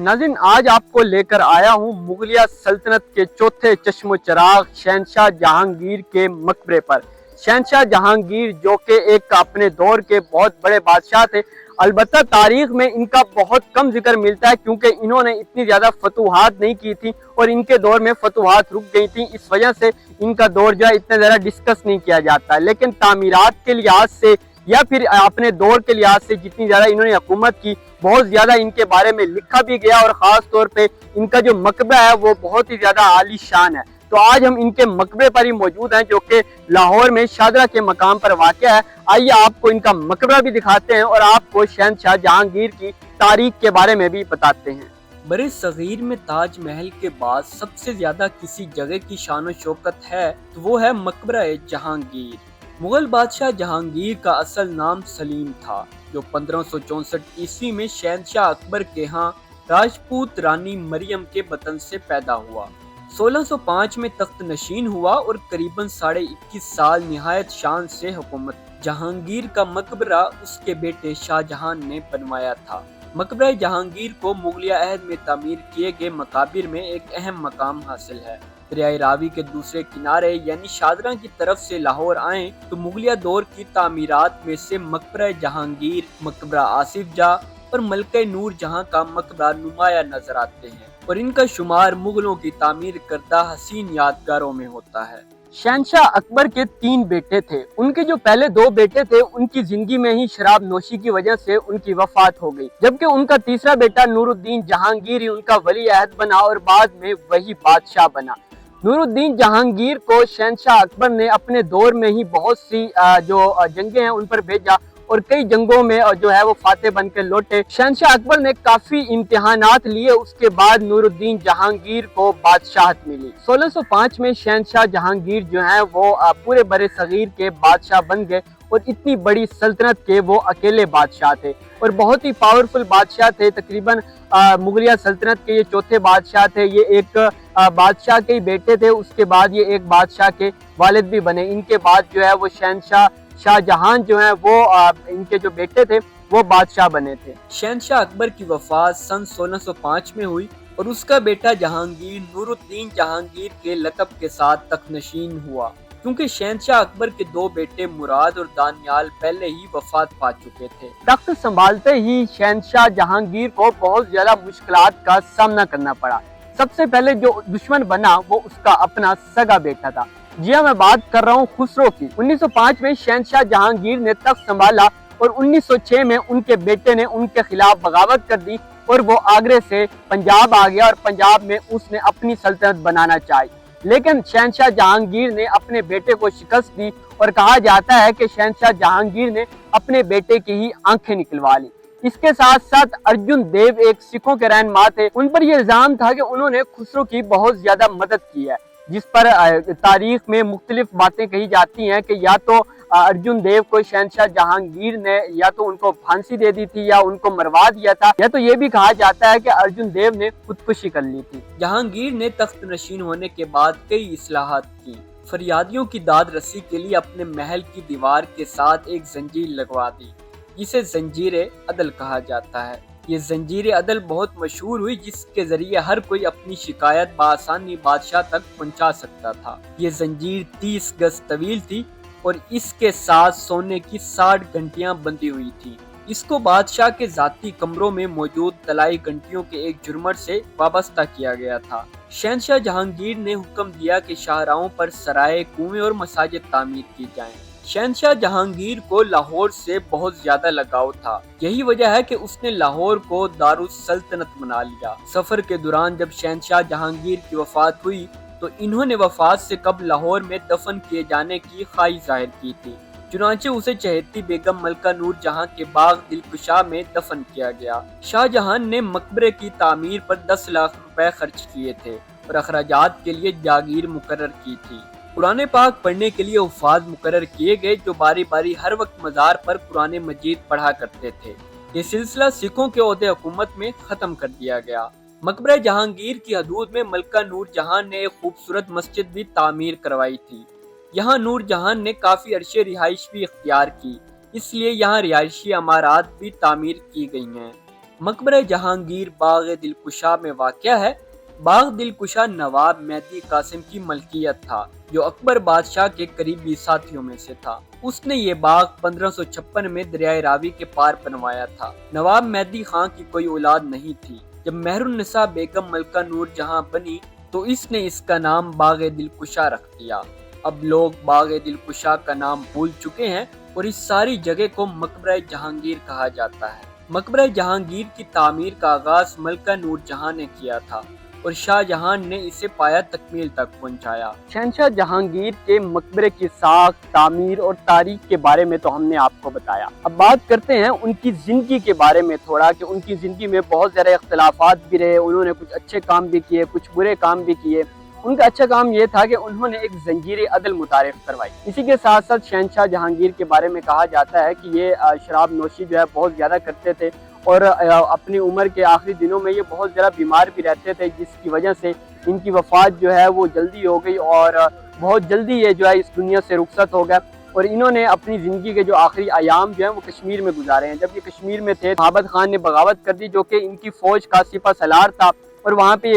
नाज़रीन, आज आपको लेकर आया हूँ मुगलिया सल्तनत के चौथे चश्मो चराग शहनशाह जहांगीर के मकबरे पर। शहनशाह जहांगीर जो कि एक अपने दौर के बहुत बड़े बादशाह थे, अलबत्ता तारीख में इनका बहुत कम जिक्र मिलता है क्योंकि इन्होंने इतनी ज़्यादा फतूहात नहीं की थी और इनके दौर में फतूहात रुक गई थी। इस वजह से इनका दौर जो है इतना ज़्यादा डिस्कस नहीं किया जाता। लेकिन तामीरात के लिहाज से या फिर अपने दौर के लिहाज से जितनी ज़्यादा इन्होंने हुकूमत की, बहुत ज़्यादा इनके बारे में लिखा भी गया और ख़ास तौर पे इनका जो मकबरा है वो बहुत ही ज़्यादा आलीशान है। तो आज हम इनके मकबरे पर ही मौजूद हैं जो कि लाहौर में शादरा के मकाम पर वाक़या है। आइए आपको इनका मकबरा भी दिखाते हैं और आपको शहनशाह जहांगीर की तारीख के बारे में भी बताते हैं। बड़े सगीर में ताज महल के बाद सबसे ज्यादा किसी जगह की शान शौकत है तो वो है मकबरा जहांगीर। मुगल बादशाह जहांगीर का असल नाम सलीम था, जो 1564 ईस्वी में शहनशाह अकबर के यहाँ राजपूत रानी मरियम के बतन से पैदा हुआ। 1605 में तख्त नशीन हुआ और करीबन 21.5 साल निहायत शान से हुकूमत। जहांगीर का मकबरा उसके बेटे शाहजहां ने बनवाया था। मकबरा जहांगीर को मुगलिया अहद में तामीर किए गए मकाबिर में एक अहम मकाम हासिल है। दरियाए रावी के दूसरे किनारे यानी शादरा की तरफ से लाहौर आए तो मुगलिया दौर की तामीरात में से मकबरा जहांगीर, मकबरा आसिफ जा और मलका नूर जहां का मकबरा नुमाया नजर आते हैं और इनका शुमार मुगलों की तामीर करदा हसीन यादगारों में होता है। शहनशाह अकबर के 3 बेटे थे। उनके जो पहले 2 बेटे थे उनकी जिंदगी में ही शराब नोशी की वजह से उनकी वफात हो गई, जबकि उनका तीसरा बेटा नूरुद्दीन जहांगीर ही उनका वली अहद बना और बाद में वही बादशाह बना। नूरुद्दीन जहांगीर को शहनशाह अकबर ने अपने दौर में ही बहुत सी जो जंगें हैं उन पर भेजा और कई जंगों में जो है वो फातेह बनकर लौटे। शहनशाह अकबर ने काफी इम्तिहानात लिए, उसके बाद नूरुद्दीन जहांगीर को बादशाहत मिली। 1605 में शहनशाह जहांगीर जो है वो पूरे बड़े सगीर के बादशाह बन गए और इतनी बड़ी सल्तनत के वो अकेले बादशाह थे और बहुत ही पावरफुल बादशाह थे। तकरीबन मुगलिया सल्तनत के ये चौथे बादशाह थे। ये एक बादशाह के ही बेटे थे, उसके बाद ये एक बादशाह के वालिद भी बने। इनके बाद जो है वो शहनशाह शाहजहां जो है वो इनके जो बेटे थे वो बादशाह बने थे। शहनशाह अकबर की वफात सन 1605 में हुई और उसका बेटा जहांगीर नूरुद्दीन जहांगीर के लक़ब के साथ तख्तनशीन हुआ, क्योंकि शहनशाह अकबर के 2 बेटे मुराद और दानियाल पहले ही वफात पा चुके थे। तख्त संभालते ही शहनशाह जहांगीर को बहुत ज्यादा मुश्किलात का सामना करना पड़ा। सबसे पहले जो दुश्मन बना वो उसका अपना सगा बेटा था। जी हाँ, मैं बात कर रहा हूँ खुसरो की। 1905 में शहनशाह जहांगीर ने तख्त संभाला और 1906 में उनके बेटे ने उनके खिलाफ बगावत कर दी और वो आगरे से पंजाब आ गया और पंजाब में उसने अपनी सल्तनत बनाना चाही। लेकिन शहनशाह जहांगीर ने अपने बेटे को शिकस्त दी और कहा जाता है कि शहनशाह जहांगीर ने अपने बेटे की ही आंखें निकलवा ली। इसके साथ साथ अर्जुन देव एक सिखों के रहनुमा थे, उन पर यह इल्जाम था कि उन्होंने खुसरो की बहुत ज्यादा मदद की है, जिस पर तारीख में मुख्तलिफ बातें कही जाती हैं कि या तो अर्जुन देव को शहनशाह जहांगीर ने या तो उनको फांसी दे दी थी या उनको मरवा दिया था, या तो ये भी कहा जाता है कि अर्जुन देव ने खुदकुशी कर ली थी। जहांगीर ने तख्त नशीन होने के बाद कई इस्लाहात की। फरियादियों की दाद रसी के लिए अपने महल की दीवार के साथ एक जंजीर लगवा दी, जिसे जंजीर अदल कहा जाता है। ये जंजीर अदल बहुत मशहूर हुई, जिसके जरिए हर कोई अपनी शिकायत बआसानी बादशाह तक पहुंचा सकता था। ये जंजीर 30 गज तवील थी और इसके साथ सोने की 60 घंटियां बंधी हुई थी। इसको बादशाह के जाती कमरों में मौजूद तलाई घंटियों के एक झुरमट से वाबस्ता किया गया था। शहनशाह जहांगीर ने हुक्म दिया कि शाहराहों पर सराय, कुएं और मसाजिद तामीर की जाएं। शहनशाह जहांगीर को लाहौर से बहुत ज्यादा लगाव था, यही वजह है कि उसने लाहौर को दारुस सल्तनत बना लिया। सफर के दौरान जब शहनशाह जहांगीर की वफात हुई तो इन्होंने वफात से कबल लाहौर में दफन किए जाने की ख्वाहिश जाहिर की थी। चुनांचे उसे चहेती बेगम मलका नूर जहां के बाग दिलकुशा में दफन किया गया। शाहजहां ने मकबरे की तामीर पर 10 लाख रुपए खर्च किए थे और अखराजात के लिए जागीर मुकर्रर की थी। कुरान पाक पढ़ने के लिए हुफ़ाज़ मुकर्रर किए गए, जो बारी बारी हर वक्त मज़ार पर कुरान मजीद पढ़ा करते थे। ये सिलसिला सिखों के ओहदे हुकूमत में ख़त्म कर दिया गया। मकबरा जहांगीर की हदूद में मलका नूर जहां ने एक खूबसूरत मस्जिद भी तामीर करवाई थी। यहाँ नूर जहां ने काफ़ी अरसे रिहाइश भी इख्तियार की, इसलिए यहाँ रिहायशी इमारत भी तामीर की गई हैं। مقبرہ جہانگیر باغ دلکشا میں واقع ہے۔ باغ دلکشا نواب مہدی قاسم کی ملکیت تھا، جو اکبر بادشاہ کے قریبی ساتھیوں میں سے تھا۔ اس نے یہ باغ 1556 میں دریائے راوی کے پار بنوایا تھا۔ نواب مہدی خان کی کوئی اولاد نہیں تھی۔ جب مہر النساء بیگم ملکہ نور جہاں بنی تو اس نے اس کا نام باغ دلکشا رکھ دیا۔ اب لوگ باغ دلکشا کا نام بھول چکے ہیں اور اس ساری جگہ کو مقبرہ جہانگیر کہا جاتا ہے۔ مقبرہ جہانگیر کی تعمیر کا آغاز ملکہ نور جہاں نے کیا تھا اور شاہ جہاں نے اسے پایہ تکمیل تک پہنچایا۔ شہنشاہ جہانگیر کے مقبرے کی ساخت، تعمیر اور تاریخ کے بارے میں تو ہم نے آپ کو بتایا۔ اب بات کرتے ہیں ان کی زندگی کے بارے میں تھوڑا، کہ ان کی زندگی میں بہت زیادہ اختلافات بھی رہے، انہوں نے کچھ اچھے کام بھی کیے، کچھ برے کام بھی کیے۔ ان کا اچھا کام یہ تھا کہ انہوں نے ایک زنجیر عدل متعارف کروائی۔ اسی کے ساتھ ساتھ شہنشاہ جہانگیر کے بارے میں کہا جاتا ہے کہ یہ شراب نوشی جو ہے بہت زیادہ کرتے تھے اور اپنی عمر کے آخری دنوں میں یہ بہت زیادہ بیمار بھی رہتے تھے، جس کی وجہ سے ان کی وفات جو ہے وہ جلدی ہو گئی اور بہت جلدی یہ جو ہے اس دنیا سے رخصت ہو گیا۔ اور انہوں نے اپنی زندگی کے جو آخری ایام جو ہیں وہ کشمیر میں گزارے ہیں۔ جب یہ کشمیر میں تھے، محمد خان نے بغاوت کر دی، جو کہ ان کی فوج کا سپہ سالار تھا، اور وہاں پہ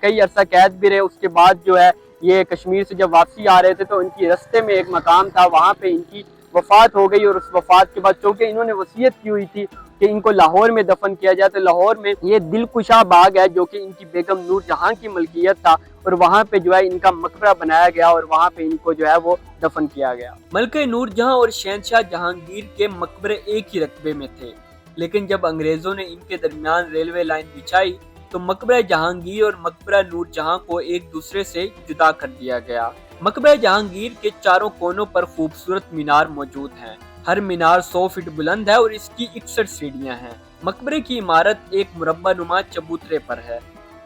کئی عرصہ قید بھی رہے۔ اس کے بعد جو ہے یہ کشمیر سے جب واپسی آ رہے تھے تو ان کی رستے میں ایک مقام تھا، وہاں پہ ان کی وفات ہو گئی۔ اور اس وفات کے بعد چونکہ انہوں نے وصیت کی ہوئی تھی کہ ان کو لاہور میں دفن کیا جائے، تو لاہور میں یہ دلکشا باغ ہے جو کہ ان کی بیگم نور جہاں کی ملکیت تھا، اور وہاں پہ جو ہے ان کا مقبرہ بنایا گیا اور وہاں پہ ان کو جو ہے وہ دفن کیا گیا۔ ملکہ نور جہاں اور شہنشاہ جہانگیر کے مقبرے ایک ہی رقبے میں تھے، لیکن جب انگریزوں نے ان کے درمیان ریلوے لائن بچھائی تو مقبرہ جہانگیر اور مقبرہ نور جہاں کو ایک دوسرے سے جدا کر دیا گیا۔ مقبرہ جہانگیر کے چاروں کونوں پر خوبصورت مینار موجود ہیں۔ ہر مینار 100 فٹ بلند ہے اور اس کی 61 سیڑھیاں ہیں۔ مقبرے کی عمارت ایک مربع نما چبوترے پر ہے۔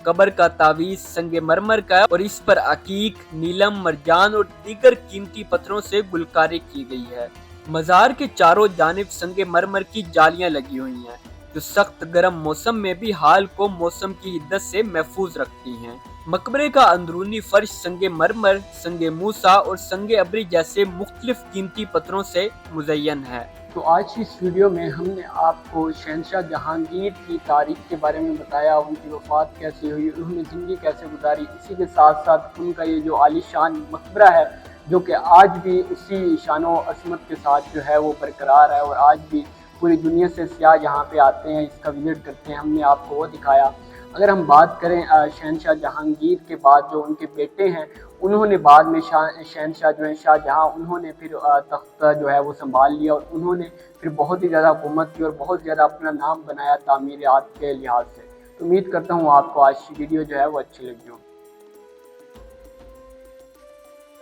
قبر کا تعویذ سنگ مرمر کا ہے اور اس پر عقیق، نیلم، مرجان اور دیگر قیمتی پتھروں سے گلکاری کی گئی ہے۔ مزار کے چاروں جانب سنگ مرمر کی جالیاں لگی ہوئی ہیں، جو سخت گرم موسم میں بھی حال کو موسم کی حدت سے محفوظ رکھتی ہیں۔ مقبرے کا اندرونی فرش سنگ مرمر، سنگ موسیٰ اور سنگ ابری جیسے مختلف قیمتی پتھروں سے مزین ہے۔ تو آج کی اس ویڈیو میں ہم نے آپ کو شہنشاہ جہانگیر کی تاریخ کے بارے میں بتایا، ان کی وفات کیسے ہوئی، انہوں نے زندگی کیسے گزاری۔ اسی کے ساتھ ساتھ ان کا یہ جو عالی شان مقبرہ ہے، جو کہ آج بھی اسی شان و عظمت کے ساتھ جو ہے وہ برقرار ہے، اور آج بھی پوری دنیا سے سیاح یہاں پہ آتے ہیں، اس کا وزٹ کرتے ہیں، ہم نے آپ کو وہ دکھایا۔ اگر ہم بات کریں شہنشاہ جہانگیر کے بعد جو ان کے بیٹے ہیں، انہوں نے بعد میں شہنشاہ جو ہیں شاہ جہاں، انہوں نے پھر تخت جو ہے وہ سنبھال لیا، اور انہوں نے پھر بہت ہی زیادہ حکومت کی اور بہت زیادہ اپنا نام بنایا تعمیرات کے لحاظ سے۔ تو امید کرتا ہوں آپ کو آج کی ویڈیو جو ہے وہ اچھی لگی ہو۔